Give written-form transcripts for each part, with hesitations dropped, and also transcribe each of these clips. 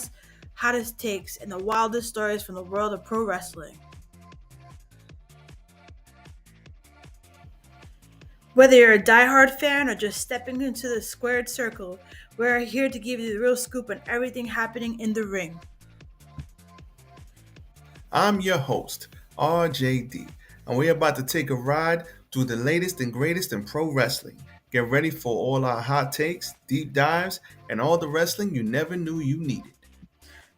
funniest, hottest takes, and the wildest stories from the world of pro wrestling. Whether you're a diehard fan or just stepping into the squared circle, we're here to give you the real scoop on everything happening in the ring. I'm your host, RJD, and we're about to take a ride through the latest and greatest in pro wrestling. Get ready for all our hot takes, deep dives, and all the wrestling you never knew you needed.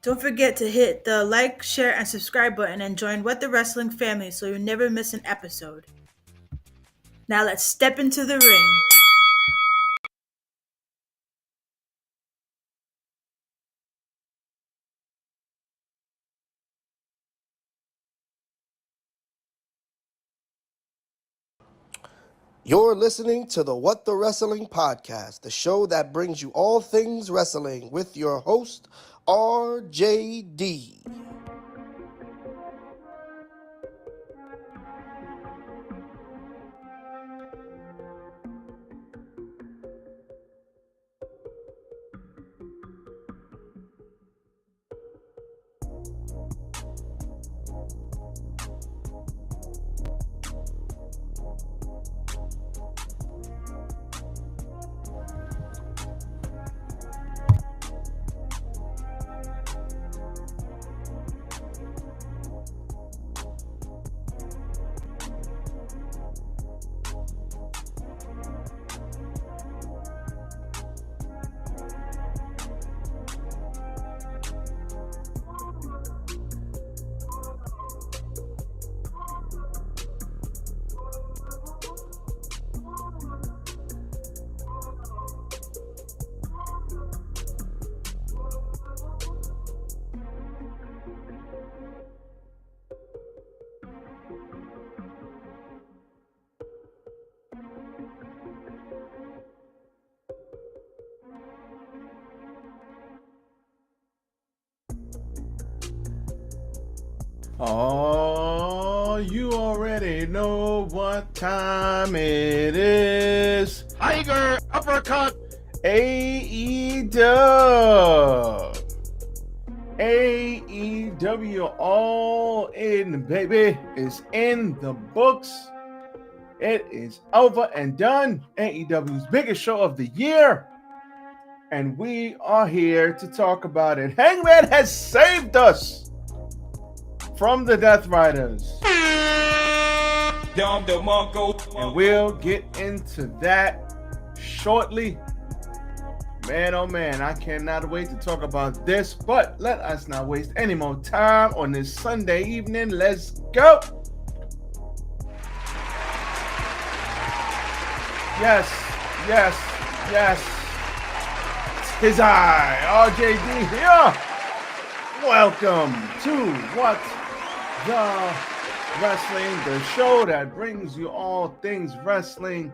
Don't forget to hit the like, share, and subscribe button and join What the Wrestling family so you never miss an episode. Now let's step into the ring. You're listening to the What the Wrestling podcast, the show that brings you all things wrestling with your host, RJD. Oh, you already know what time it is. Tiger uppercut. AEW. AEW All In, baby, is in the books. It is over and done. AEW's biggest show of the year. And we are here to talk about it. Hangman has saved us from the Death Riders. And we'll get into that shortly. Man, oh man, I cannot wait to talk about this, but let us not waste any more time on this Sunday evening. Let's go. Yes. Tis I, RJD here. Welcome to What the Wrestling, the show that brings you all things wrestling.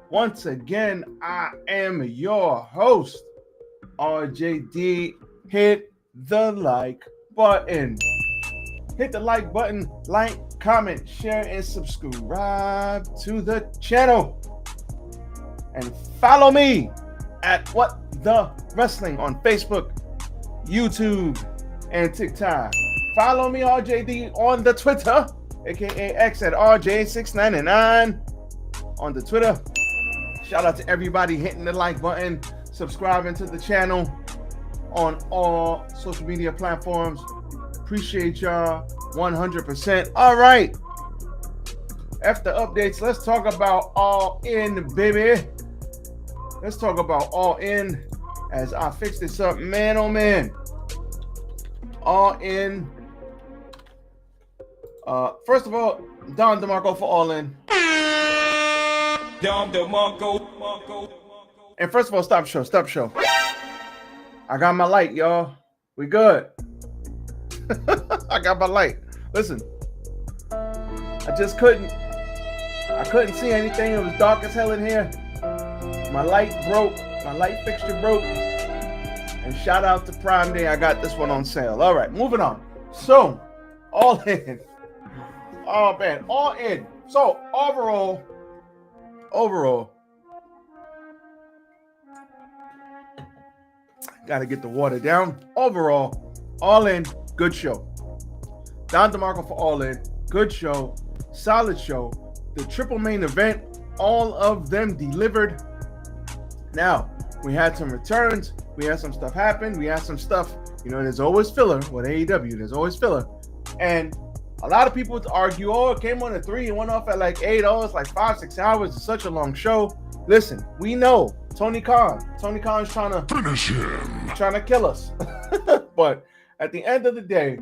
Once again, I am your host, RJD. Hit the like button. Hit the like button, like, comment, share, and subscribe to the channel. And follow me at What the Wrestling on Facebook, YouTube, and TikTok. Follow me, RJD, on the Twitter, aka X at RJ699 on the Twitter. Shout out to everybody hitting the like button, subscribing to the channel on all social media platforms. Appreciate y'all 100%. All right. After updates, let's talk about All In, baby. Let's talk about All In as I fix this up. Man, oh man. All In. First of all, Don DeMarco for All In. Don DeMarco. And first of all, stop show. I got my light, y'all. We good. I got my light. Listen, I couldn't see anything. It was dark as hell in here. My light broke. My light fixture broke. And shout out to Prime Day. I got this one on sale. All right, moving on. So, All In. Oh, man. All In. So, overall, Got to get the water down. Overall, All In, good show. Don DeMarco for All In, good show, solid show. The triple main event, all of them delivered. Now, we had some returns. We had some stuff happen. We had some stuff, there's always filler with AEW. There's always filler. And a lot of people would argue, it came on at 3 and went off at like 8. It's like 5-6 hours. It's such a long show. Listen, we know Tony Khan's trying to finish him, trying to kill us. But at the end of the day,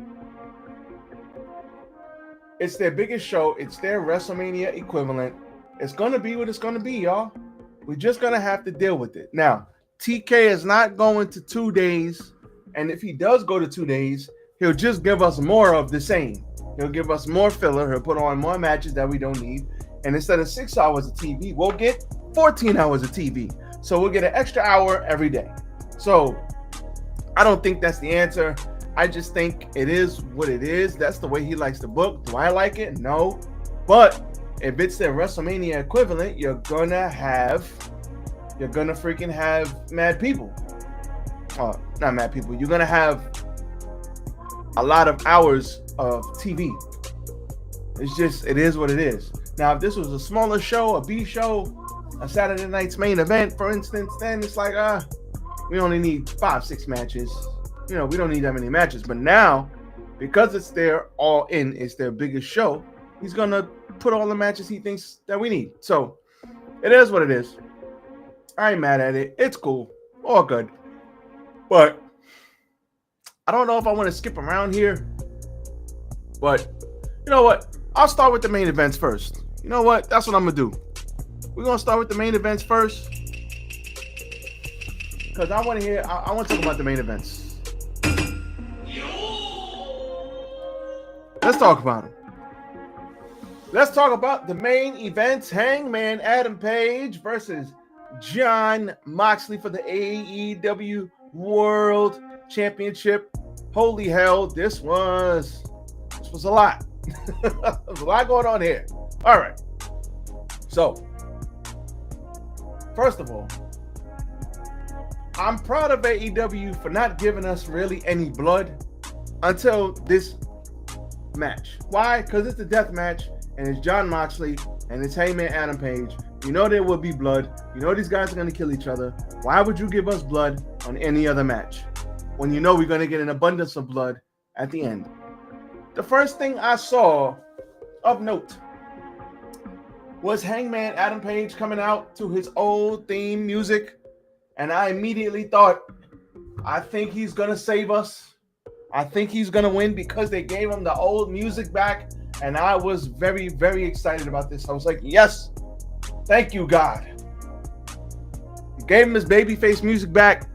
it's their biggest show. It's their WrestleMania equivalent. It's going to be what it's going to be, y'all. We're just going to have to deal with it. Now, TK is not going to 2 days. And if he does go to 2 days, he'll just give us more of the same. He'll give us more filler. He'll put on more matches that we don't need. And instead of 6 hours of TV, we'll get 14 hours of TV. So we'll get an extra hour every day. So I don't think that's the answer. I just think it is what it is. That's the way he likes to book. Do I like it? No. But if it's their WrestleMania equivalent, you're gonna freaking have mad people. Not mad people. You're gonna have a lot of hours of TV. It is what it is. Now, if this was a smaller show, a B show, a Saturday night's main event, for instance, then it's like, we only need 5-6 matches. We don't need that many matches. But now, because it's their All In, it's their biggest show, he's going to put all the matches he thinks that we need. So, it is what it is. I ain't mad at it. It's cool. All good. But I don't know if I want to skip around here. But you know what? I'll start with the main events first. You know what? That's what I'm going to do. We're going to start with the main events first. Because I want to talk about the main events. Let's talk about them. Let's talk about the main events. Hangman Adam Page versus Jon Moxley for the AEW World Championship. Holy hell, this was a lot. There's a lot going on here. All right. So, first of all, I'm proud of AEW for not giving us really any blood until this match. Why? Because it's a death match, and it's Jon Moxley, and it's Hangman Adam Page. You know there will be blood. You know these guys are going to kill each other. Why would you give us blood on any other match when you know we're going to get an abundance of blood at the end? The first thing I saw of note was Hangman Adam Page coming out to his old theme music, and I immediately thought, I think he's going to save us. I think he's going to win because they gave him the old music back, and I was very, very excited about this. I was like, yes, thank you, God. He gave him his babyface music back.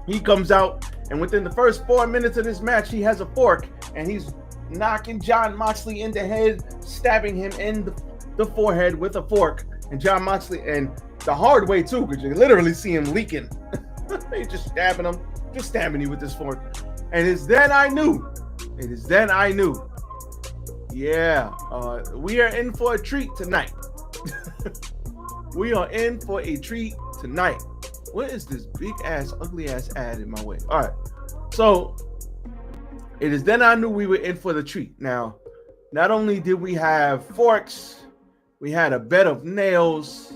He comes out, and within the first 4 minutes of this match, he has a fork, and he's knocking Jon Moxley in the head, stabbing him in the forehead with a fork. And Jon Moxley, and the hard way too, because you literally see him leaking. He's just stabbing him, just stabbing you with this fork. And it's then I knew. Yeah, we are in for a treat tonight. We are in for a treat tonight. What is this big ass, ugly ass ad in my way? All right. So it is then I knew we were in for the treat. Now, not only did we have forks, we had a bed of nails.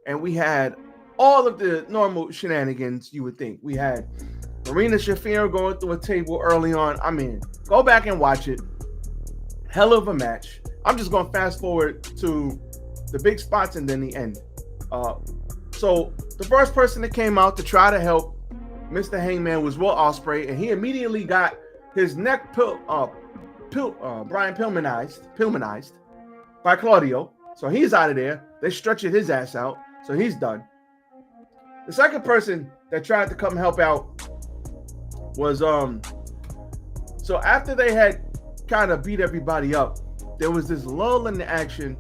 And we had all of the normal shenanigans you would think. We had Marina Shafir going through a table early on. I mean, go back and watch it. Hell of a match. I'm just going to fast forward to the big spots and then the end. So the first person that came out to try to help Mr. Hangman was Will Ospreay, and he immediately got his neck Brian Pillmanized by Claudio. So he's out of there. They stretched his ass out, so he's done. The second person that tried to come help out was so after they had kind of beat everybody up, there was this lull in the action,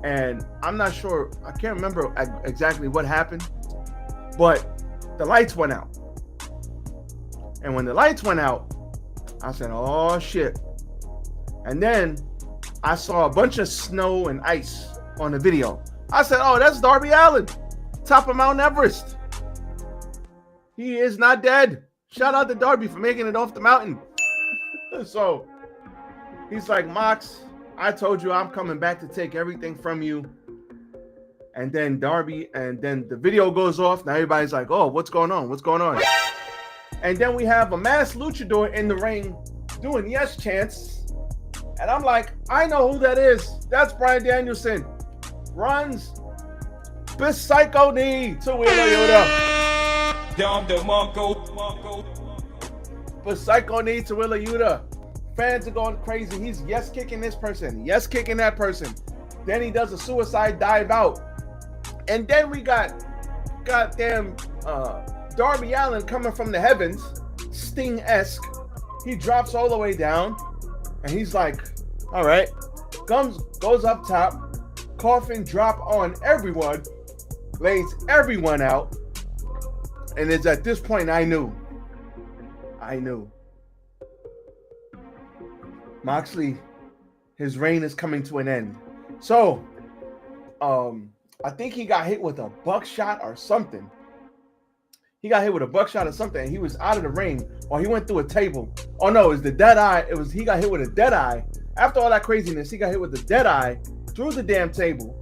and I'm not sure, I can't remember exactly what happened, but the lights went out. And when the lights went out, I said, oh shit. And then I saw a bunch of snow and ice on the video. I said, oh, that's Darby Allin. top of Mount Everest. He is not dead. Shout out to Darby for making it off the mountain. So he's like, Mox, I told you I'm coming back to take everything from you. And then the video goes off. Now everybody's like, oh, what's going on? What's going on? And then we have a masked luchador in the ring doing yes chants. And I'm like, I know who that is. That's Bryan Danielson. Runs Psycho knee to Wheeler Yuta. Psycho knee to Wheeler Yuta. Fans are going crazy. He's yes kicking this person, yes kicking that person. Then he does a suicide dive out. And then we got goddamn Darby Allin coming from the heavens, Sting-esque. He drops all the way down, and he's like, all right, goes up top, coffin drop on everyone, lays everyone out. And it's at this point I knew. Moxley, his reign is coming to an end. So, I think he got hit with a buckshot or something. He got hit with a buckshot or something, and he was out of the ring, or he went through a table. Oh no, it was the dead eye. He got hit with a dead eye. After all that craziness, he got hit with the dead eye through the damn table.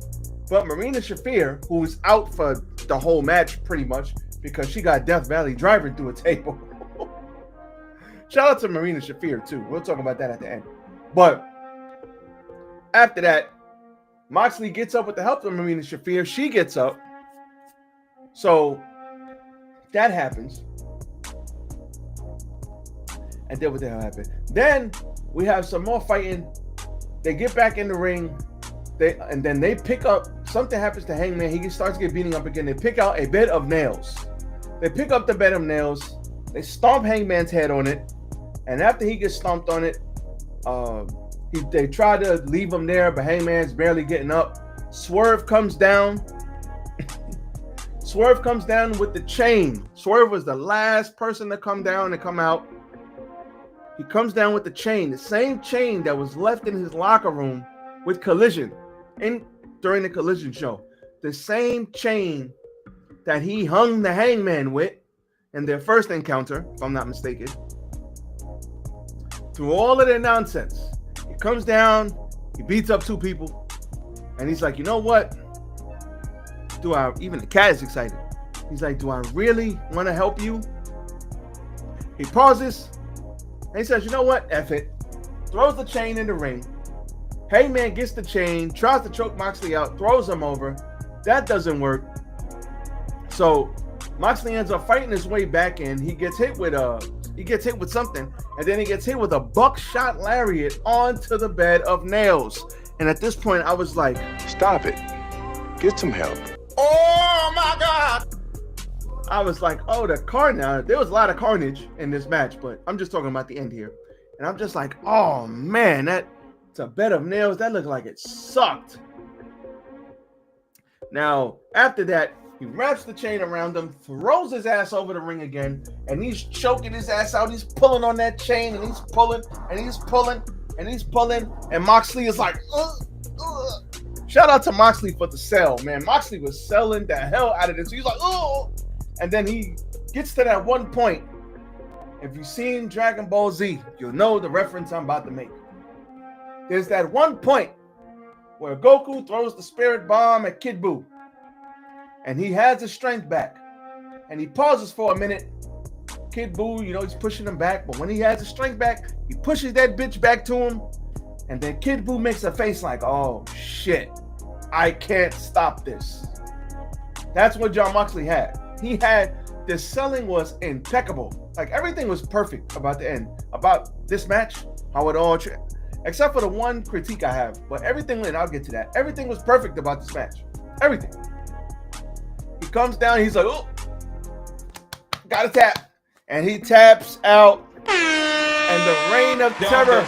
But Marina Shafir, who was out for the whole match pretty much because she got Death Valley driving through a table. Shout out to Marina Shafir too. We'll talk about that at the end. But after that, Moxley gets up with the help of Marina Shafir. She gets up. So that happens. And then what the hell happened? Then we have some more fighting. They get back in the ring. Then they pick up. Something happens to Hangman. He starts to get beating up again. They pick out a bed of nails. They pick up the bed of nails. They stomp Hangman's head on it. And after he gets stomped on it, they try to leave him there, but Hangman's barely getting up. Swerve comes down. Swerve comes down with the chain. Swerve was the last person to come down and come out. He comes down with the chain, the same chain that was left in his locker room with Collision during the Collision show. The same chain that he hung the Hangman with in their first encounter, if I'm not mistaken. Through all of their nonsense, he comes down, he beats up two people, and he's like, you know what? Even the cat is excited. He's like, do I really want to help you? He pauses, and he says, you know what? F it. Throws the chain in the ring. Hangman gets the chain, tries to choke Moxley out, throws him over. That doesn't work. So Moxley ends up fighting his way back in. He gets hit with something, and then he gets hit with a buckshot lariat onto the bed of nails. And at this point, I was like, Stop it. Get some help. oh my God. I was like, oh, the carnage. There was a lot of carnage in this match, but I'm just talking about the end here. And I'm just like, oh man, that's a bed of nails. That looked like it sucked. Now, after that, he wraps the chain around him, throws his ass over the ring again, and he's choking his ass out. He's pulling on that chain, and he's pulling, and he's pulling, and he's pulling, and Moxley is like, Shout out to Moxley for the sell, man. Moxley was selling the hell out of this. He's like, oh, and then he gets to that one point. If you've seen Dragon Ball Z, you'll know the reference I'm about to make. There's that one point where Goku throws the spirit bomb at Kid Buu, and he has his strength back, and he pauses for a minute. Kid Buu, he's pushing him back, but when he has his strength back, he pushes that bitch back to him, and then Kid Buu makes a face like, oh shit, I can't stop this. That's what Jon Moxley had. The selling was impeccable. Like, everything was perfect about the end, about this match, how it all, except for the one critique I have, but everything, and I'll get to that. Everything was perfect about this match. Everything. He comes down, he's like, oh, got a tap. And he taps out. And the reign of terror.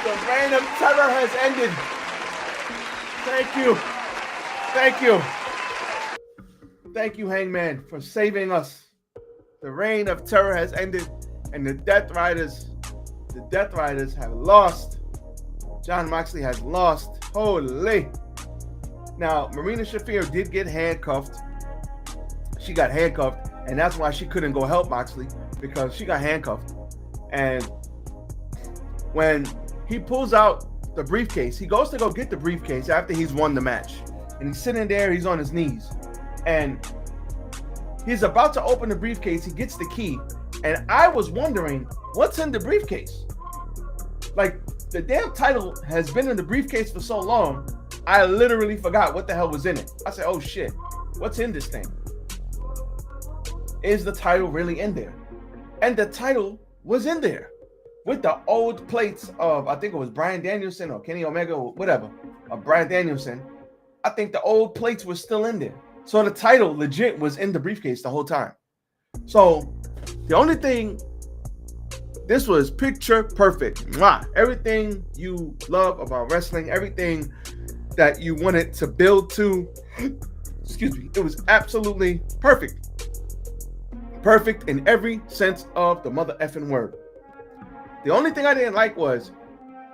The reign of terror has ended. Thank you. Thank you. Thank you, Hangman, for saving us. The reign of terror has ended. And the Death Riders have lost. Jon Moxley has lost. Holy. Now, Marina Shafir did get handcuffed she got handcuffed, and that's why she couldn't go help Moxley, because she got handcuffed. And when he pulls out the briefcase, he goes to go get the briefcase after he's won the match. And he's sitting there, he's on his knees. And he's about to open the briefcase, he gets the key. And I was wondering, what's in the briefcase? Like, the damn title has been in the briefcase for so long, I literally forgot what the hell was in it. I said, oh shit, what's in this thing? Is the title really in there? And the title was in there with the old plates of, I think it was Bryan Danielson or Kenny Omega or whatever, of Bryan Danielson. I think the old plates were still in there. So the title legit was in the briefcase the whole time. So the only thing, this was picture perfect. Mwah. Everything you love about wrestling, everything that you wanted to build to, excuse me, it was absolutely perfect. Perfect in every sense of the mother effing word. The only thing I didn't like was,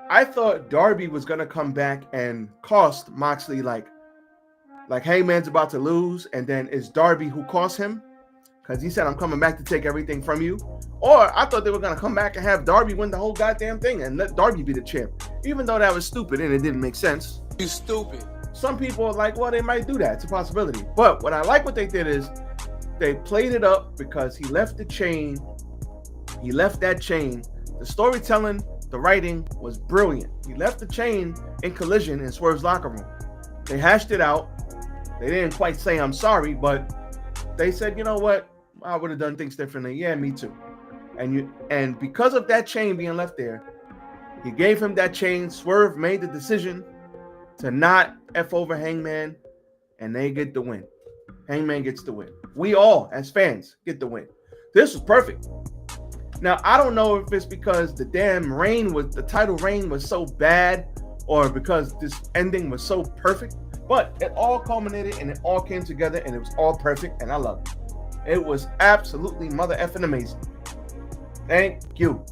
I thought Darby was gonna come back and cost Moxley, like Hangman's about to lose, and then it's Darby who cost him, because he said, I'm coming back to take everything from you. Or I thought they were gonna come back and have Darby win the whole goddamn thing and let Darby be the champ, even though that was stupid and it didn't make sense. You stupid. Some people are like, well, they might do that. It's a possibility. But what I like what they did is they played it up because he left the chain. He left that chain. The storytelling, the writing was brilliant. He left the chain in Collision in Swerve's locker room. They hashed it out. They didn't quite say I'm sorry, but they said, you know what? I would have done things differently. Yeah, me too. And because of that chain being left there, he gave him that chain. Swerve made the decision to not F over Hangman, and they get the win. Hangman gets the win. We all, as fans, get the win. This was perfect. Now, I don't know if it's because the title reign was so bad, or because this ending was so perfect, but it all culminated and it all came together and it was all perfect, and I love it. It was absolutely mother effing amazing. Thank you.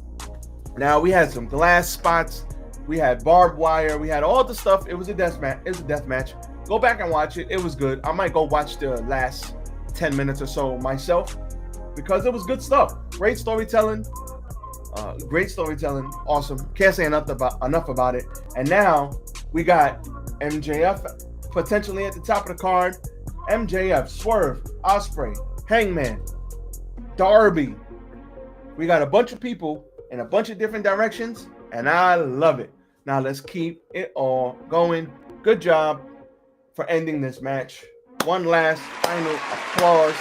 Now, we had some glass spots. We had barbed wire. We had all the stuff. It was a death match. It was a death match. Go back and watch it. It was good. I might go watch the last 10 minutes or so myself, because it was good stuff. Great storytelling. Awesome. Can't say enough about it. And now we got MJF potentially at the top of the card. MJF, Swerve, Ospreay, Hangman, Darby. We got a bunch of people in a bunch of different directions, and I love it. Now let's keep it all going. Good job for ending this match. One last final applause.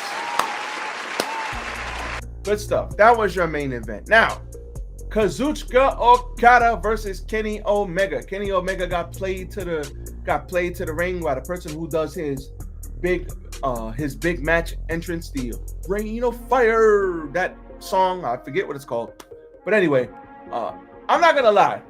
Good stuff. That was your main event. Now, Kazuchika Okada versus Kenny Omega. Kenny Omega got played to the ring by the person who does his big match entrance, the Rain of Fire. That song, I forget what it's called. But anyway, I'm not gonna lie.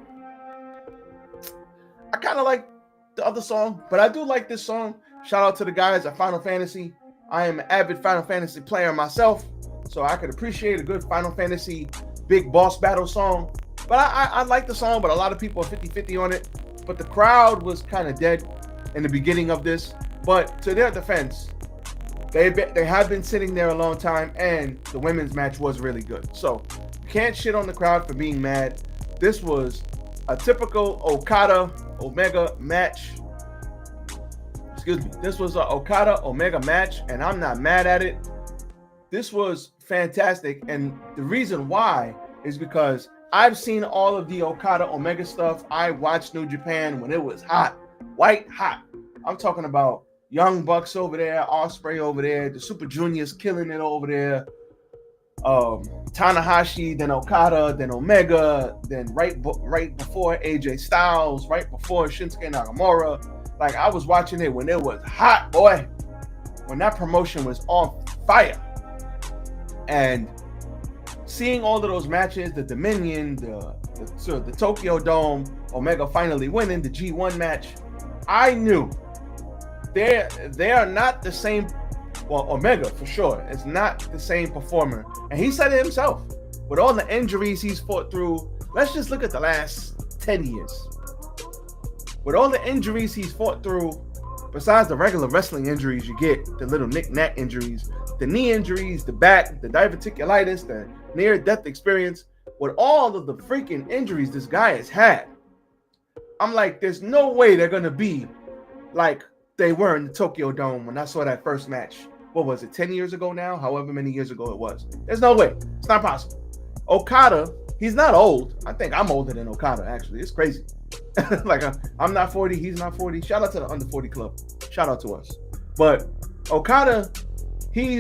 I kind of like the other song, but I do like this song. Shout out to the guys at Final Fantasy. I am an avid Final Fantasy player myself, so I could appreciate a good Final Fantasy big boss battle song. But I like the song, but a lot of people are 50-50 on it. But the crowd was kind of dead in the beginning of this. But to their defense, they have been sitting there a long time, and the women's match was really good. So can't shit on the crowd for being mad. This was a typical Okada Omega match. Excuse me. This was an Okada Omega match, and I'm not mad at it. This was fantastic, and the reason why is because I've seen all of the Okada Omega stuff. I watched New Japan when it was hot, white hot. I'm talking about Young Bucks over there, Ospreay over there, the Super Juniors killing it over there. Tanahashi, then Okada, then Omega, then right before AJ Styles, right before Shinsuke Nakamura. Like, I was watching it when it was hot, boy. When that promotion was on fire. And seeing all of those matches, the Dominion, the Tokyo Dome, Omega finally winning the G1 match, I knew they are not the same. Well, Omega for sure is not the same performer, and he said it himself. With all the injuries he's fought through, let's just look at the last 10 years. With all the injuries he's fought through, besides the regular wrestling injuries you get, the little knick-knack injuries, the knee injuries, the back, the diverticulitis, the near-death experience, with all of the freaking injuries this guy has had, I'm like, there's no way they're going to be like they were in the Tokyo Dome when I saw that first match. What was it, 10 years ago now? However many years ago it was. There's no way. It's not possible. Okada, he's not old. I think I'm older than Okada, actually. It's crazy. Like, I'm not 40. He's not 40. Shout out to the under 40 club. Shout out to us. But Okada, he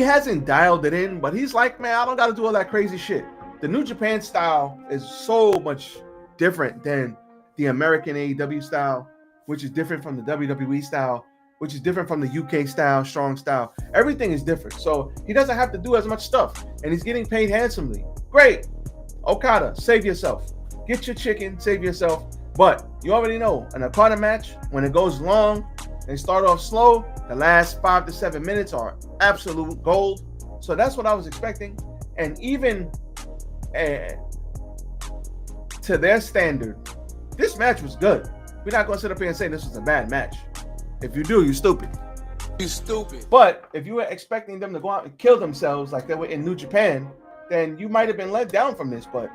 hasn't dialed it in, but he's like, man, I don't got to do all that crazy shit. The New Japan style is so much different than the American AEW style, which is different from the WWE style, which is different from the UK style, strong style. Everything is different. So he doesn't have to do as much stuff, and he's getting paid handsomely. Great. Okada, save yourself. Get your chicken, save yourself. But you already know, an Okada match, when it goes long, they start off slow, the last 5 to 7 minutes are absolute gold. So that's what I was expecting. And even to their standard, this match was good. We're not going to sit up here and say this was a bad match. If you do, you're stupid. You stupid. But if you were expecting them to go out and kill themselves like they were in New Japan, then you might have been let down from this. But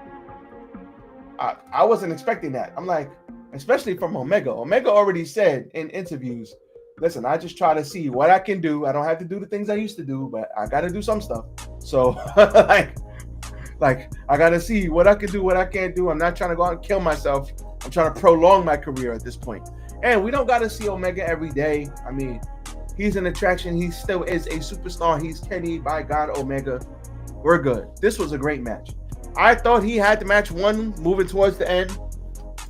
I wasn't expecting that. I'm like, especially from Omega. Omega already said in interviews, listen, I just try to see what I can do. I don't have to do the things I used to do, but I got to do some stuff. So like I got to see what I can do, what I can't do. I'm not trying to go out and kill myself. I'm trying to prolong my career at this point. And we don't got to see Omega every day. I mean, he's an attraction. He still is a superstar. He's Kenny, by God, Omega. We're good. This was a great match. I thought he had the match won moving towards the end,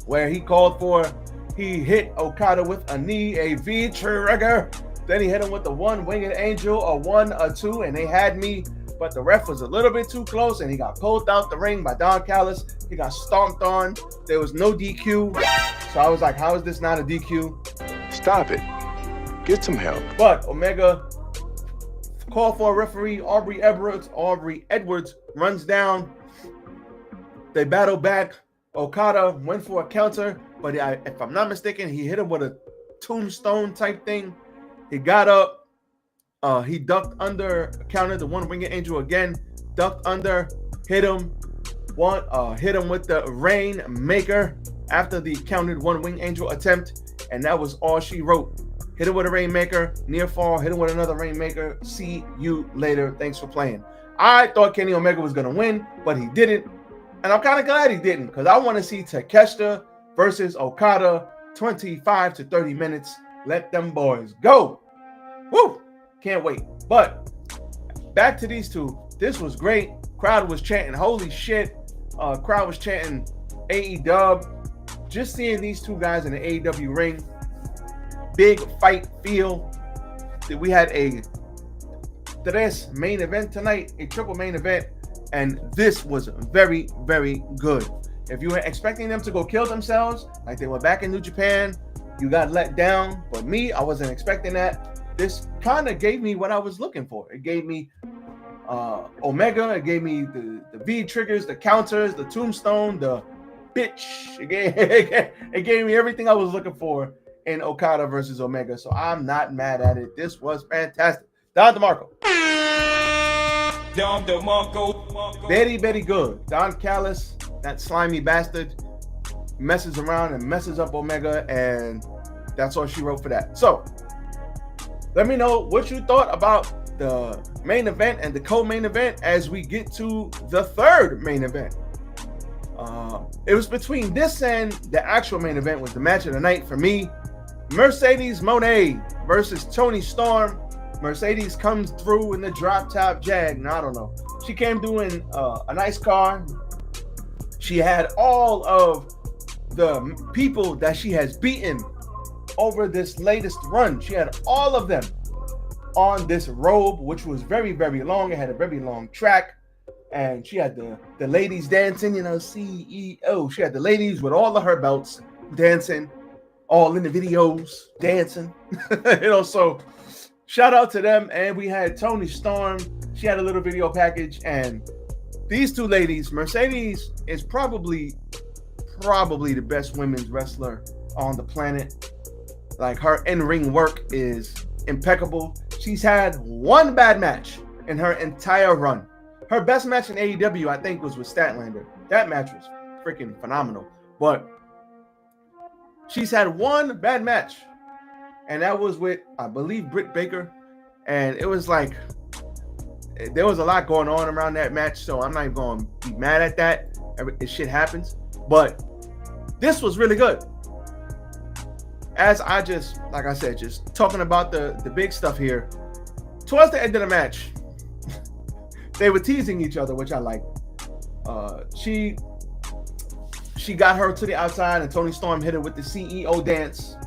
where he hit Okada with a knee, a V trigger. Then he hit him with the one-winged angel, a 1, a 2, and they had me. But the ref was a little bit too close, and he got pulled out the ring by Don Callis. He got stomped on. There was no DQ. So I was like, how is this not a DQ? Stop it. Get some help. But Omega called for a referee. Aubrey Edwards runs down. They battle back. Okada went for a counter, but if I'm not mistaken, he hit him with a tombstone type thing. He got up. He ducked under, countered the one-winged angel again, ducked under, hit him with the Rainmaker after the countered one-winged angel attempt, and that was all she wrote. Hit him with a Rainmaker, near fall, hit him with another Rainmaker. See you later. Thanks for playing. I thought Kenny Omega was going to win, but he didn't. And I'm kind of glad he didn't, because I want to see Takeshita versus Okada, 25 to 30 minutes. Let them boys go. Woo! Can't wait. But back to these two. This was great. Crowd was chanting, holy shit. Crowd was chanting AEW. Just seeing these two guys in the AEW ring. Big fight feel. We had a main event tonight, a triple main event. And this was very, very good. If you were expecting them to go kill themselves, like they were back in New Japan, you got let down. But me, I wasn't expecting that. This kind of gave me what I was looking for. It gave me Omega. It gave me the V triggers, the counters, the tombstone, the bitch. It gave me everything I was looking for in Okada versus Omega. So I'm not mad at it. This was fantastic. Don DeMarco. Very, very good. Don Callis, that slimy bastard, messes around and messes up Omega, and that's all she wrote for that. So, let me know what you thought about the main event and the co-main event as we get to the third main event. It was between this and the actual main event was the match of the night for me. Mercedes Moné versus Toni Storm. Mercedes comes through in the drop top jag. Now, I don't know. She came through in a nice car. She had all of the people that she has beaten over this latest run. She had all of them on this robe, which was very, very long. It had a very long track. And she had the ladies dancing, CEO. She had the ladies with all of her belts dancing, all in the videos, dancing. So shout out to them. And we had Toni Storm. She had a little video package. And these two ladies, Mercedes is probably the best women's wrestler on the planet. Like, her in-ring work is impeccable. She's had one bad match in her entire run. Her best match in AEW, I think, was with Statlander. That match was freaking phenomenal. But she's had one bad match, and that was with, I believe, Britt Baker. And it was like, there was a lot going on around that match, so I'm not even going to be mad at that. Shit happens. But this was really good. As I just, like I said, just talking about the big stuff here. Towards the end of the match, they were teasing each other, which I like. She got her to the outside, and Toni Storm hit her with the CEO dance.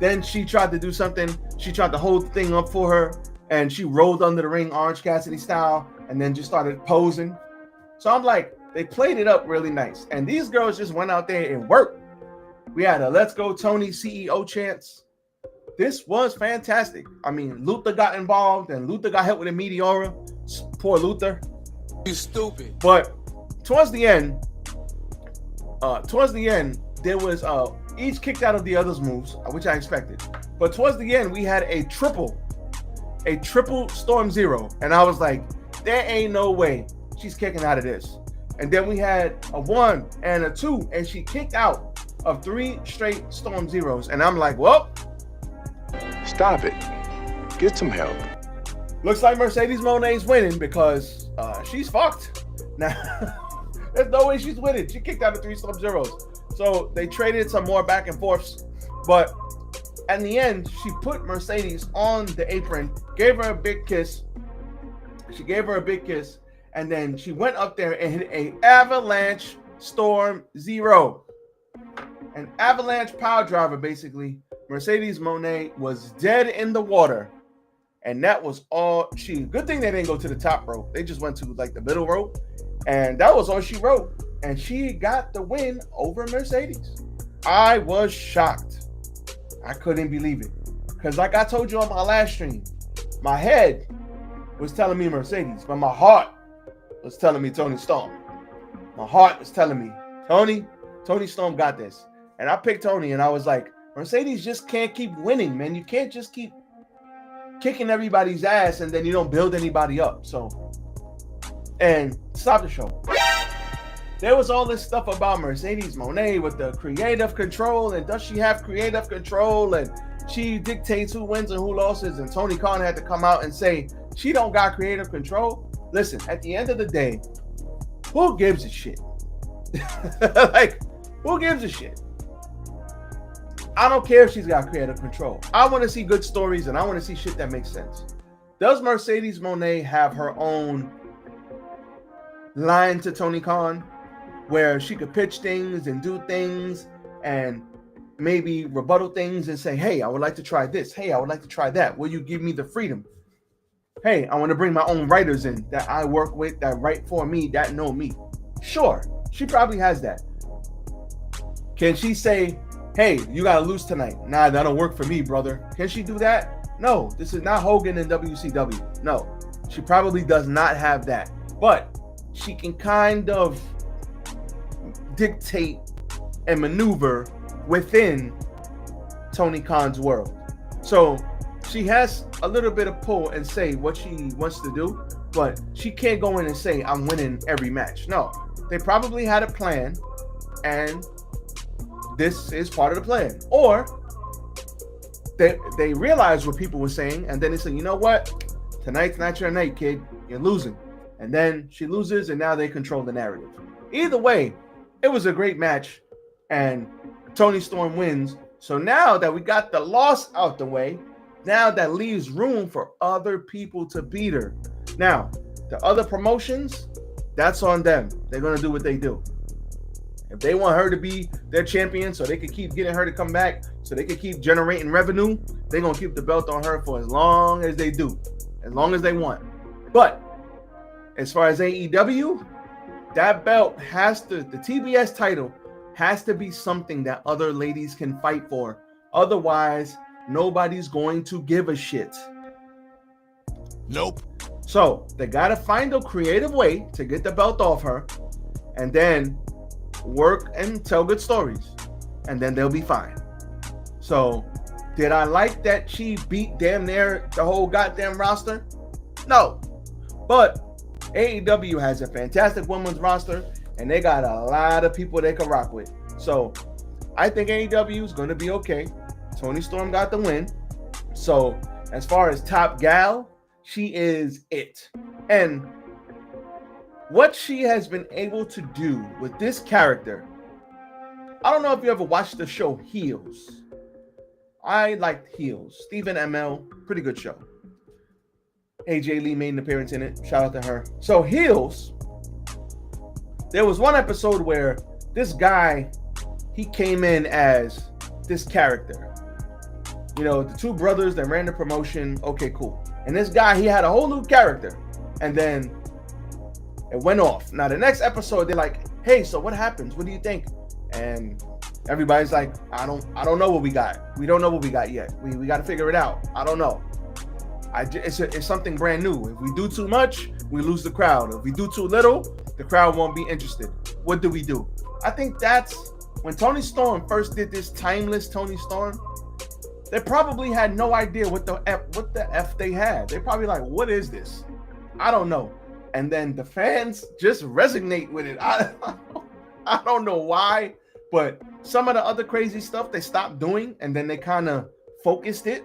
Then she tried to do something. She tried to hold the thing up for her, and she rolled under the ring, Orange Cassidy style, and then just started posing. So I'm like, they played it up really nice. And these girls just went out there and worked. We had a "Let's Go Tony" CEO chants. This was fantastic. I mean, Luther got involved, and Luther got hit with a Meteora. Poor Luther. You stupid. But towards the end, there was each kicked out of the other's moves, which I expected. But towards the end, we had a triple Storm Zero, and I was like, there ain't no way she's kicking out of this. And then we had a 1 and a 2, and she kicked out of 3 straight Storm Zeros, and I'm like, well, Stop it. Get some help. looks like Mercedes Monet's winning because she's fucked. Now, there's no way she's winning. She kicked out of 3 Storm Zeros. So they traded some more back and forths. But in the end, she put Mercedes on the apron, gave her a big kiss. And then she went up there and hit a Avalanche Storm Zero. An avalanche power driver, basically. Mercedes Moné was dead in the water. And that was all good thing they didn't go to the top rope. They just went to like the middle rope. And that was all she wrote. And she got the win over Mercedes. I was shocked. I couldn't believe it. Because like I told you on my last stream, my head was telling me Mercedes, but my heart was telling me Toni Storm. My heart was telling me, Toni Storm got this. And I picked Toni, and I was like, Mercedes just can't keep winning, man. You can't just keep kicking everybody's ass and then you don't build anybody up. So, and stop the show. There was all this stuff about Mercedes Moné with the creative control, and does she have creative control? And she dictates who wins and who loses. And Tony Khan had to come out and say she don't got creative control. Listen, at the end of the day, who gives a shit? Like, who gives a shit? I don't care if she's got creative control. I want to see good stories, and I want to see shit that makes sense. Does Mercedes Moné have her own line to Tony Khan where she could pitch things and do things and maybe rebuttal things and say, hey, I would like to try this. Hey, I would like to try that. Will you give me the freedom? Hey, I want to bring my own writers in that I work with, that write for me, that know me. Sure, she probably has that. Can she say, hey, you got to lose tonight? Nah, that don't work for me, brother. Can she do that? No, this is not Hogan and WCW. No, she probably does not have that. But she can kind of dictate and maneuver within Tony Khan's world. So she has a little bit of pull and say what she wants to do, but she can't go in and say, I'm winning every match. No, they probably had a plan, and this is part of the plan. Or they realized what people were saying, and then they said, you know what? Tonight's not your night, kid. You're losing. And then she loses, and now they control the narrative. Either way, it was a great match, and Toni Storm wins. So now that we got the loss out the way, now that leaves room for other people to beat her. Now, the other promotions, that's on them. They're going to do what they do. If they want her to be their champion so they can keep getting her to come back, so they can keep generating revenue, they're going to keep the belt on her for as long as they do, as long as they want. But as far as AEW, that belt has to, the TBS title has to be something that other ladies can fight for. Otherwise, nobody's going to give a shit. Nope. So they got to find a creative way to get the belt off her, and then work and tell good stories, and then they'll be fine. So Did I like that she beat damn near the whole goddamn roster? No. But AEW has a fantastic women's roster, and they got a lot of people they can rock with. So I think AEW is going to be okay. Toni Storm got the win. So as far as top gal, she is it. And what she has been able to do with this character, I don't know if you ever watched the show Heels. I liked Heels. Stephen ML, pretty good show. AJ Lee made an appearance in it. Shout out to her. So Heels, there was one episode where this guy, he came in as this character. You know, the two brothers that ran the promotion. Okay, cool. And this guy, he had a whole new character. And then it went off. Now, the next episode, they're like, hey, so what happens? What do you think? And everybody's like, I don't know what we got. We don't know what we got yet. We got to figure it out. I don't know. It's something brand new. If we do too much, we lose the crowd. If we do too little, the crowd won't be interested. What do we do? I think that's when Toni Storm first did this timeless Toni Storm. They probably had no idea what the F they had. They probably like, what is this? I don't know. And then the fans just resonate with it. I don't know why, but some of the other crazy stuff they stopped doing, and then they kind of focused it.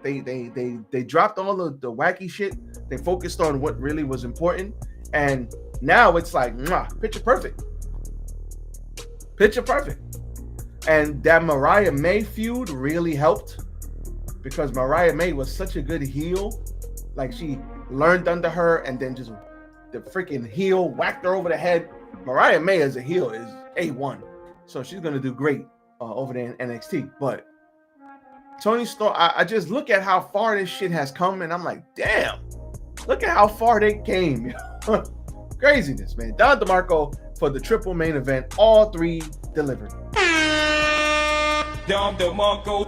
They dropped all of the wacky shit. They focused on what really was important, and now it's like picture perfect. Picture perfect. And that Mariah May feud really helped because Mariah May was such a good heel. Like, she learned under her, and then just the freaking heel whacked her over the head. Mariah May as a heel is A1. So she's going to do great over there in NXT. But Toni Storm, I just look at how far this shit has come, and I'm like, damn, look at how far they came. Craziness, man. Don DeMarco for the triple main event. All three delivered. Don DeMarco.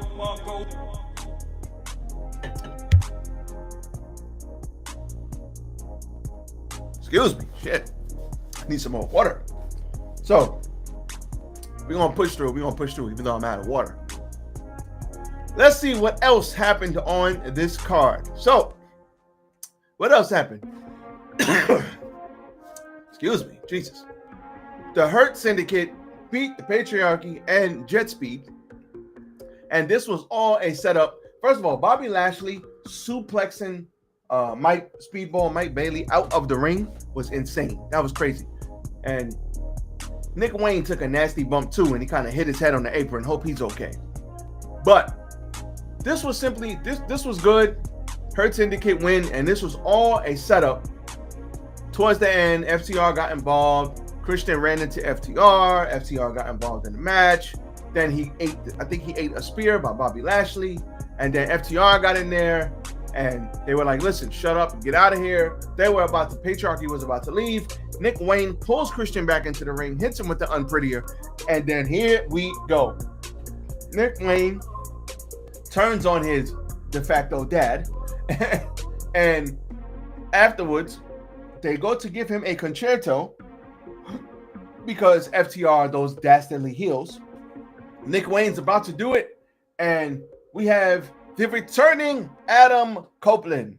Excuse me. Shit. I need some more water. So, we're going to push through. Even though I'm out of water. Let's see what else happened on this card. So, what else happened? Excuse me. Jesus. The Hurt Syndicate beat the Patriarchy and Jet Speed. And this was all a setup. First of all, Bobby Lashley suplexing Mike Bailey out of the ring was insane. That was crazy. And Nick Wayne took a nasty bump too, and he kind of hit his head on the apron. Hope he's okay. But this was simply, this was good. Hurt Syndicate win, and this was all a setup. Towards the end, FTR got involved. Christian ran into FTR. FTR got involved in the match. Then he ate a spear by Bobby Lashley. And then FTR got in there, and they were like, listen, shut up and get out of here. Patriarchy was about to leave. Nick Wayne pulls Christian back into the ring, hits him with the unprettier. And then here we go. Nick Wayne turns on his de facto dad. And afterwards, they go to give him a concerto because FTR, those dastardly heels. Nick Wayne's about to do it, and we have the returning Adam Copeland.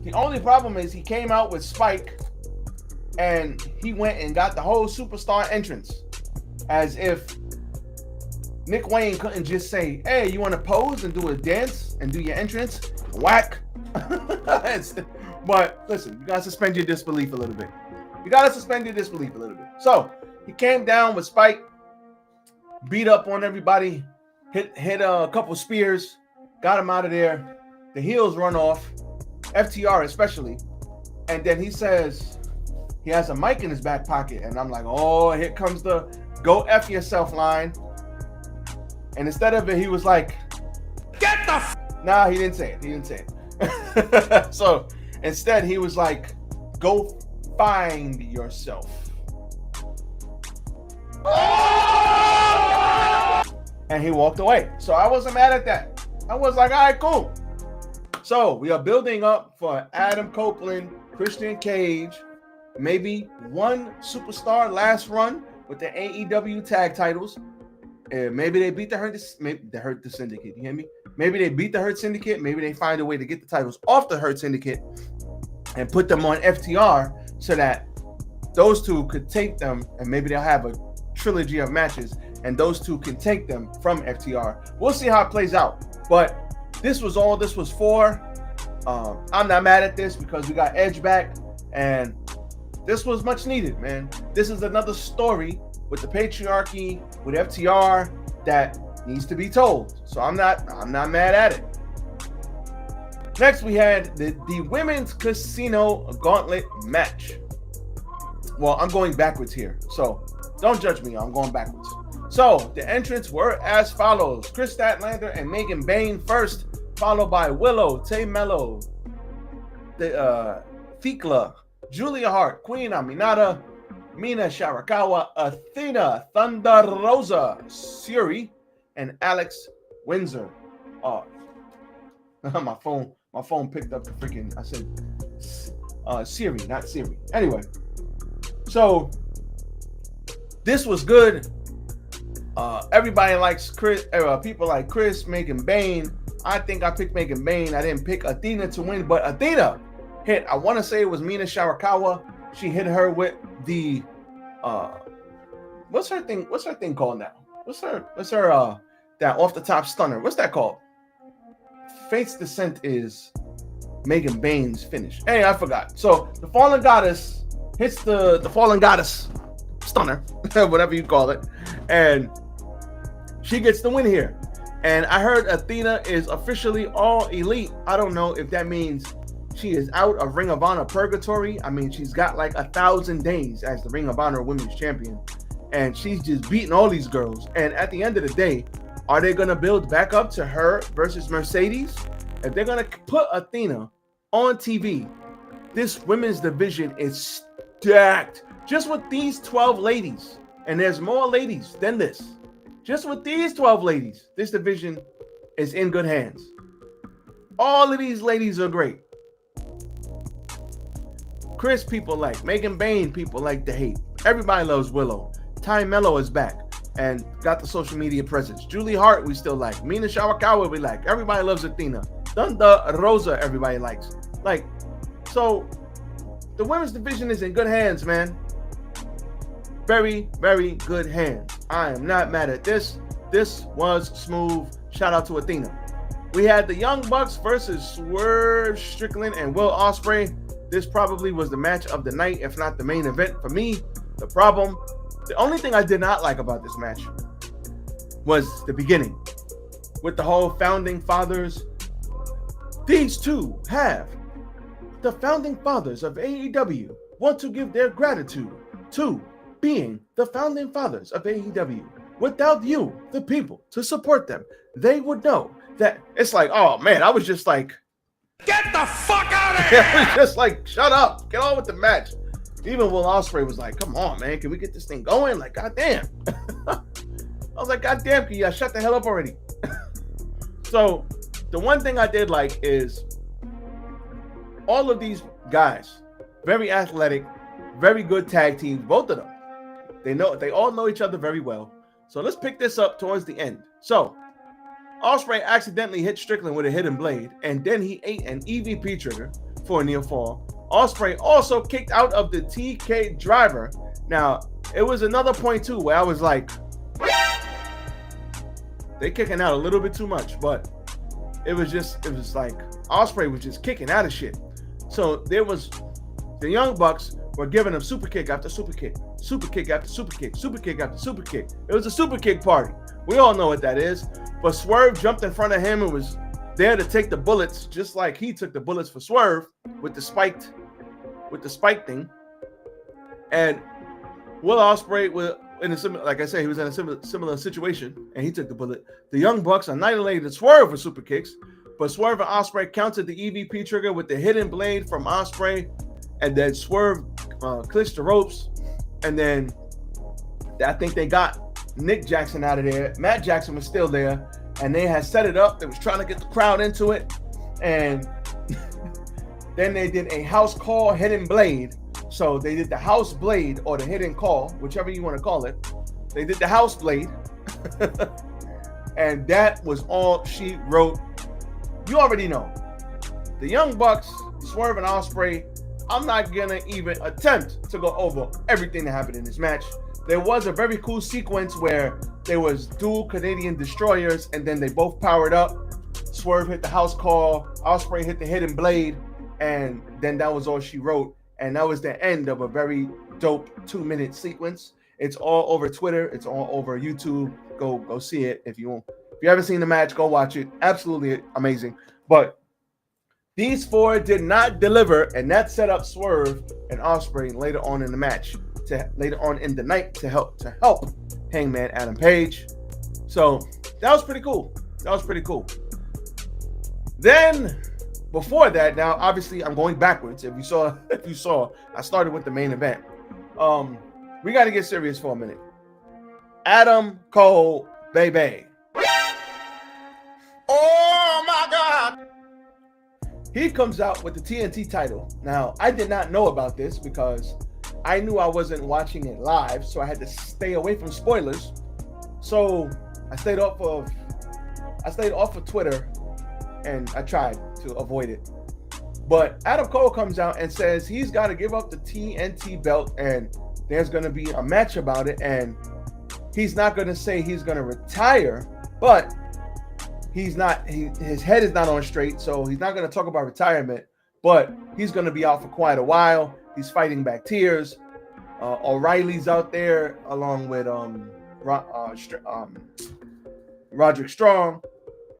The only problem is he came out with Spike, and he went and got the whole superstar entrance, as if Nick Wayne couldn't just say, hey, you want to pose and do a dance and do your entrance? Whack. But listen, you got to suspend your disbelief a little bit. So he came down with Spike, beat up on everybody, hit a couple spears, got him out of there. The heels run off, FTR especially. And then he says he has a mic in his back pocket. And I'm like, oh, here comes the go F yourself line. And instead of it, he was like, get the f-. Nah, he didn't say it. So instead, he was like, go find yourself. And he walked away. So I wasn't mad at that. I was like, all right, cool. So we are building up for Adam Copeland, Christian Cage, maybe one superstar last run with the AEW tag titles. Maybe they beat the Hurt Syndicate. You hear me? Maybe they beat the Hurt Syndicate. Maybe they find a way to get the titles off the Hurt Syndicate and put them on FTR so that those two could take them, and maybe they'll have a trilogy of matches, and those two can take them from FTR. We'll see how it plays out. But this was all this was for. I'm not mad at this because we got Edge back, and this was much needed, man. This is another story with the patriarchy, with FTR, that needs to be told. So I'm not mad at it. Next, we had the Women's Casino Gauntlet match. Well, I'm going backwards here, so don't judge me. I'm going backwards. So the entrants were as follows: Chris Statlander and Megan Bayne first, followed by Willow, Tay Mello, Thekla, Julia Hart, Queen Aminata, Mina Shirakawa, Athena, Thunder Rosa, Suri, and Alex Windsor. Oh, my phone picked up the freaking. I said Siri, not Siri. Anyway, so this was good. Everybody likes Chris. People like Chris, Megan Bayne. I think I picked Megan Bayne. I didn't pick Athena to win, but Athena hit. I want to say it was Mina Shirakawa. She hit her with the what's her thing called now? What's her that off the top stunner? What's that called? Fate's Descent is Megan Bayne's finish. Hey, I forgot. So the Fallen Goddess hits the Fallen Goddess stunner, whatever you call it, and she gets the win here. And I heard Athena is officially all elite. I don't know if that means she is out of Ring of Honor purgatory. I mean, she's got like 1,000 days as the Ring of Honor Women's Champion, and she's just beating all these girls. And at the end of the day, are they going to build back up to her versus Mercedes? If they're going to put Athena on TV, this women's division is stacked. Just with these 12 ladies, and there's more ladies than this. Just with these 12 ladies, this division is in good hands. All of these ladies are great. Chris, people like. Megan Bayne, people like to hate. Everybody loves Willow. Ty Mello is back and got the social media presence. Julie Hart, we still like. Mina Shirakawa, we like. Everybody loves Athena. Thunder Rosa, everybody likes. Like, so the women's division is in good hands, man. Very, very good hands. I am not mad at this. This was smooth. Shout out to Athena. We had the Young Bucks versus Swerve Strickland and Will Ospreay. This probably was the match of the night, if not the main event for me. The only thing I did not like about this match was the beginning with the whole founding fathers. These two have the founding fathers of AEW want to give their gratitude to being the founding fathers of AEW. Without you, the people, to support them, they would know that it's like, oh man, I was just like, get the fuck out of here! I was just like, shut up, get on with the match. Even Will Ospreay was like, come on, man, can we get this thing going? Like, goddamn. I was like, goddamn, can you shut the hell up already? So, the one thing I did like is all of these guys, very athletic, very good tag teams, both of them. They all know each other very well. So let's pick this up towards the end. So Ospreay accidentally hit Strickland with a hidden blade, and then he ate an EVP trigger for a near fall. Ospreay also kicked out of the TK driver. Now, it was another point too where I was like, they kicking out a little bit too much, but it was like Ospreay was just kicking out of shit. So there was the Young Bucks were giving him super kick after super kick, super kick after super kick, super kick after super kick. It was a super kick party. We all know what that is. But Swerve jumped in front of him and was there to take the bullets, just like he took the bullets for Swerve with the spike thing. And Will Ospreay was in a similar, like I said, he was in a similar situation, and he took the bullet. The Young Bucks annihilated Swerve with super kicks, but Swerve and Ospreay countered the EVP trigger with the hidden blade from Ospreay, and then Swerve clinched the ropes, and then I think they got Nick Jackson out of there. Matt Jackson was still there, and they had set it up. They was trying to get the crowd into it, and then they did a house call hidden blade. So they did the house blade or the hidden call, whichever you want to call it. They did the house blade, And that was all she wrote. You already know. The Young Bucks, Swerve and Ospreay, I'm not going to even attempt to go over everything that happened in this match. There was a very cool sequence where there was dual Canadian destroyers, and then they both powered up. Swerve hit the house call, Ospreay hit the hidden blade, and then that was all she wrote. And that was the end of a very dope 2-minute sequence. It's all over Twitter. It's all over YouTube. Go see it. If you haven't seen the match, go watch it. Absolutely amazing. But these four did not deliver, and that set up Swerve and Ospreay later on in the match, later on in the night to help Hangman Adam Page. So that was pretty cool. Then before that, now obviously I'm going backwards. If you saw, I started with the main event. We got to get serious for a minute. Adam Cole, baby. Oh my God. He comes out with the TNT title. Now, I did not know about this because I knew I wasn't watching it live, so I had to stay away from spoilers. So I stayed off of Twitter, and I tried to avoid it. But Adam Cole comes out and says he's got to give up the TNT belt, and there's going to be a match about it, and he's not going to say he's going to retire, but his head is not on straight, so he's not going to talk about retirement, but he's going to be out for quite a while. He's fighting back tears. O'Reilly's out there along with Roderick Strong,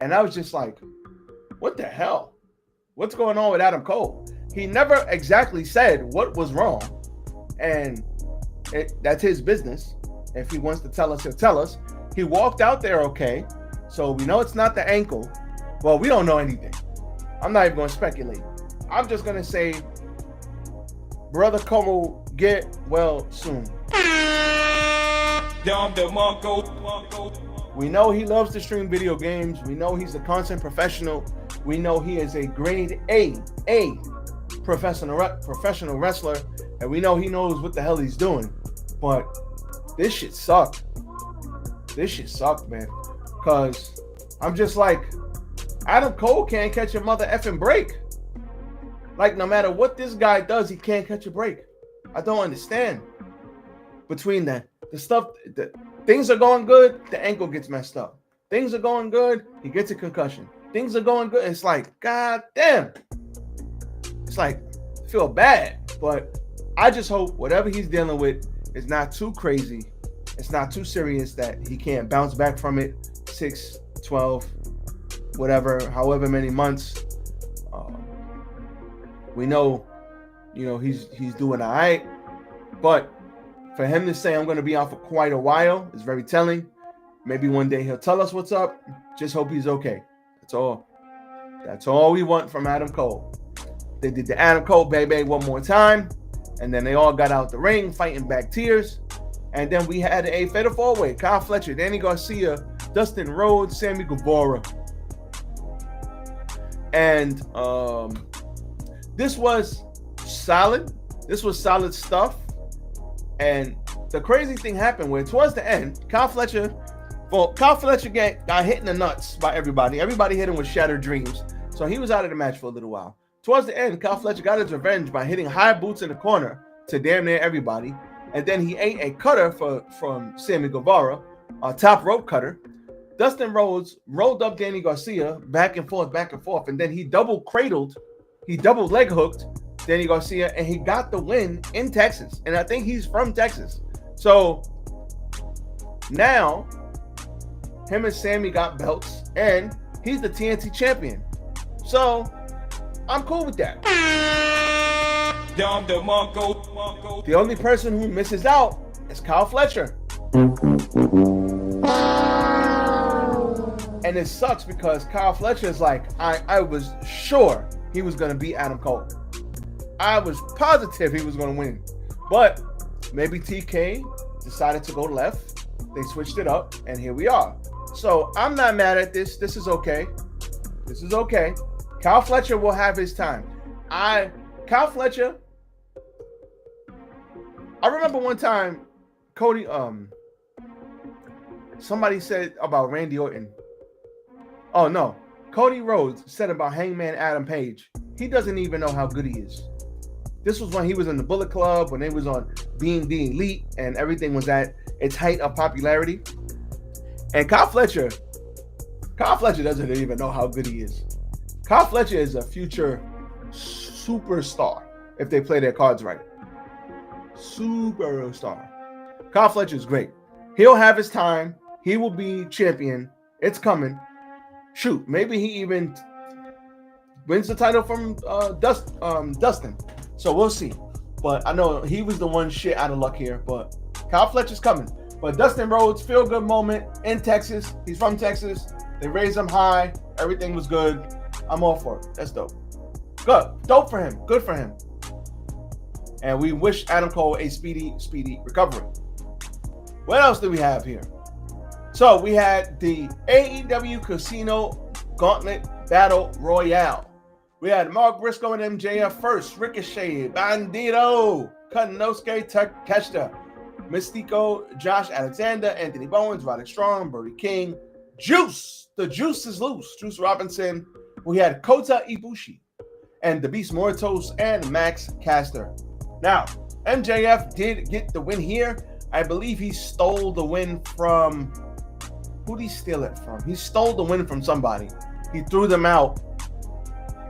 and I was just like, what the hell? What's going on with Adam Cole? He never exactly said what was wrong, and that's his business. If he wants to tell us, he'll tell us. He walked out there okay, so we know it's not the ankle. Well, we don't know anything. I'm not even going to speculate. I'm just going to say, Brother Cole, get well soon. We know he loves to stream video games. We know he's a content professional. We know he is a grade A professional wrestler, and we know he knows what the hell he's doing. But this shit sucked. Man. Because I'm just like, Adam Cole can't catch a mother effing break. Like, no matter what this guy does, he can't catch a break. I don't understand. Between the stuff, things are going good, the ankle gets messed up. Things are going good, he gets a concussion. Things are going good. It's like, God damn. It's like, I feel bad. But I just hope whatever he's dealing with is not too crazy. It's not too serious that he can't bounce back from it 6, 12, whatever, however many months. We know, he's doing all right. But for him to say I'm going to be out for quite a while is very telling. Maybe one day he'll tell us what's up. Just hope he's okay. That's all we want from Adam Cole. They did the Adam Cole baby one more time, and then they all got out the ring fighting back tears. And then we had a fatal four-way: Kyle Fletcher, Danny Garcia, Dustin Rhodes, Sammy Guevara. And this was solid. This was solid stuff. And the crazy thing happened where towards the end, Kyle Fletcher got hit in the nuts by everybody. Everybody hit him with shattered dreams. So he was out of the match for a little while. Towards the end, Kyle Fletcher got his revenge by hitting high boots in the corner to damn near everybody. And then he ate a cutter from Sammy Guevara, a top rope cutter. Dustin Rhodes rolled up Danny Garcia back and forth. And then he double leg hooked Danny Garcia, and he got the win in Texas. And I think he's from Texas. So now him and Sammy got belts, and he's the TNT champion. So I'm cool with that. The only person who misses out is Kyle Fletcher. And it sucks because Kyle Fletcher is like, I was sure he was going to beat Adam Cole. I was positive he was going to win. But maybe TK decided to go left. They switched it up, and here we are. So I'm not mad at this. This is okay. Kyle Fletcher will have his time. Kyle Fletcher, I remember one time Cody somebody said about Randy Orton. Oh no, Cody Rhodes said about Hangman Adam Page. He doesn't even know how good he is. This was when he was in the Bullet Club, when they was on Being the Elite, and everything was at its height of popularity. And Kyle Fletcher doesn't even know how good he is. Kyle Fletcher is a future superstar if they play their cards right. Superstar. Kyle Fletcher is great. He'll have his time. He will be champion. It's coming. Shoot, maybe he even wins the title from Dustin. So we'll see. But I know he was the one shit out of luck here. But Kyle Fletcher's coming. But Dustin Rhodes, feel good moment in Texas. He's from Texas. They raised him high. Everything was good. I'm all for it. That's dope. Good. Dope for him. Good for him. And we wish Adam Cole a speedy recovery. What else do we have here? So we had the AEW Casino Gauntlet Battle Royale. We had Mark Briscoe and MJF first, Ricochet, Bandito, Konosuke Takeshita, Mystico, Josh Alexander, Anthony Bowens, Roderick Strong, Brody King, Juice. The Juice is loose. Juice Robinson. We had Kota Ibushi and the Beast Mortos and Max Caster. Now, MJF did get the win here. I believe he stole the win from... Who did he steal it from? He stole the win from somebody. He threw them out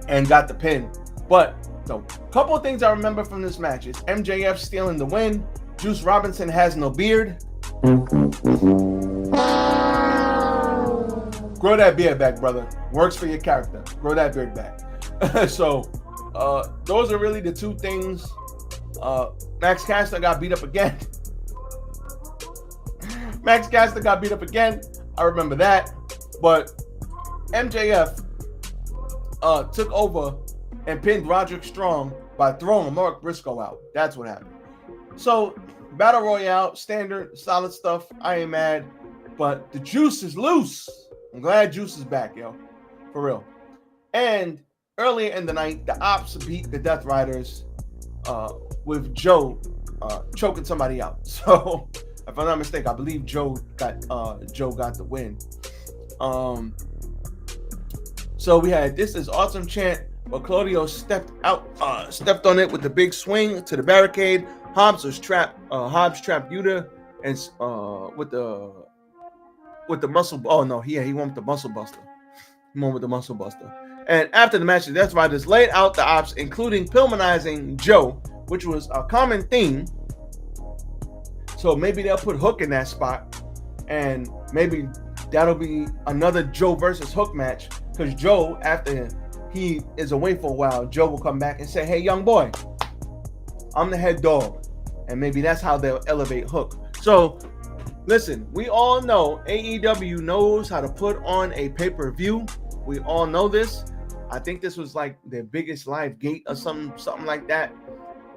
and got the pin. But so, a couple of things I remember from this match is MJF stealing the win. Juice Robinson has no beard. Grow that beard back, brother. Works for your character. Grow that beard back. So, those are really the two things. Max Caster got beat up again. Max Caster got beat up again. I remember that. But MJF took over and pinned Roderick Strong by throwing Mark Briscoe out. That's what happened. So, Battle Royale, standard, solid stuff. I ain't mad. But the juice is loose. I'm glad Juice is back, yo. For real. And earlier in the night, the Ops beat the Death Riders with Joe choking somebody out. So, if I'm not mistaken, I believe Joe got the win. So we had "This Is Awesome" chant, but Claudio stepped on it with the big swing to the barricade. Hobbs trapped Yuta and with the muscle. Oh no, he went with the muscle buster. He went with the muscle buster. And after the match, the Death Riders laid out the Ops, including Pillmanizing Joe, which was a common theme. So maybe they'll put Hook in that spot, and maybe that'll be another Joe versus Hook match. Because Joe, after he is away for a while, Joe will come back and say, "Hey, young boy, I'm the head dog," and maybe that's how they'll elevate Hook. So, listen, we all know AEW knows how to put on a pay-per-view. We all know this. I think this was like their biggest live gate or something like that.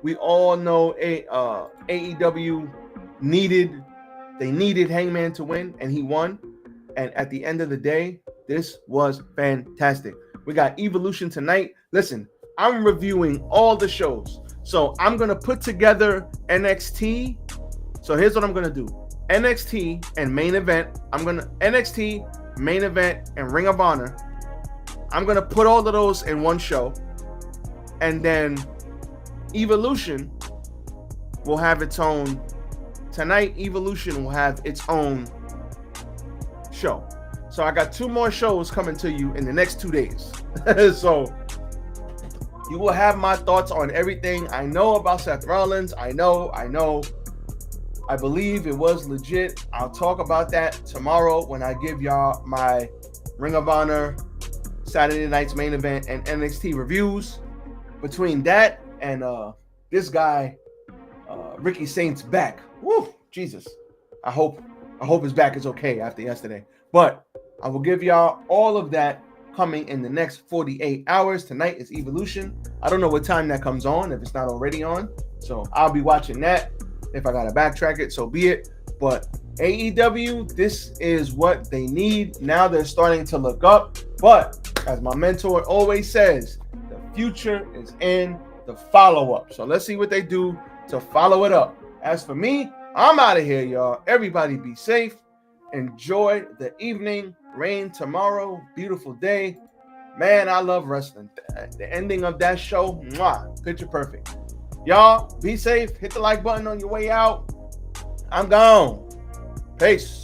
We all know AEW needed Hangman to win, and he won. And at the end of the day, this was fantastic. We got Evolution tonight. Listen, I'm reviewing all the shows. So I'm going to put together NXT. So here's what I'm going to do. NXT and main event. NXT, main event, and Ring of Honor. I'm going to put all of those in one show. And then Evolution will have its own. Tonight, Evolution will have its own show. So I got 2 more shows coming to you in the next 2 days. So you will have my thoughts on everything. I know about Seth Rollins. I know. I believe it was legit. I'll talk about that tomorrow when I give y'all my Ring of Honor Saturday night's main event and NXT reviews. Between that and this guy, Ricky Saint's back. Woo, Jesus. I hope his back is okay after yesterday. But I will give y'all all of that coming in the next 48 hours. Tonight is Evolution. I don't know what time that comes on, if it's not already on. So I'll be watching that. If I got to backtrack it, so be it. But AEW, this is what they need. Now they're starting to look up. But as my mentor always says, the future is in the follow-up. So let's see what they do to follow it up. As for me, I'm out of here, y'all. Everybody be safe. Enjoy the evening. Rain tomorrow. Beautiful day. Man, I love wrestling. The ending of that show, picture perfect. Y'all, be safe. Hit the like button on your way out. I'm gone. Peace.